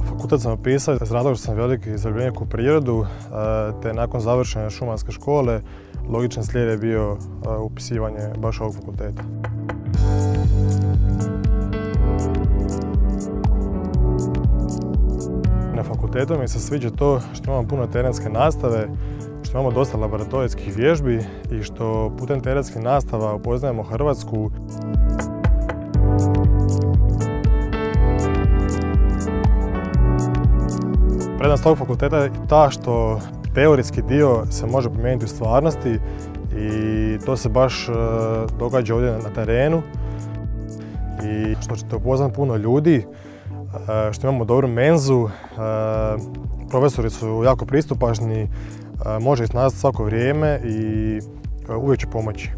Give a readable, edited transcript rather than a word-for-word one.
Fakultet sam upisao iz razloga što sam veliki zaljubljenik u prirodu, te nakon završene šumarske škole logičan slijed je bio upisivanje baš ovog fakulteta. Na fakultetu mi se sviđa to što imamo puno terenske nastave, što imamo dosta laboratorijskih vježbi i što putem terenskih nastava upoznajemo Hrvatsku. Prednost ovog fakulteta je ta što teorijski dio se može primijeniti u stvarnosti i to se baš događa ovdje na terenu i što ćete upoznati puno ljudi, što imamo dobru menzu, profesori su jako pristupačni, može ih nalaziti svako vrijeme i uvijek će pomoći.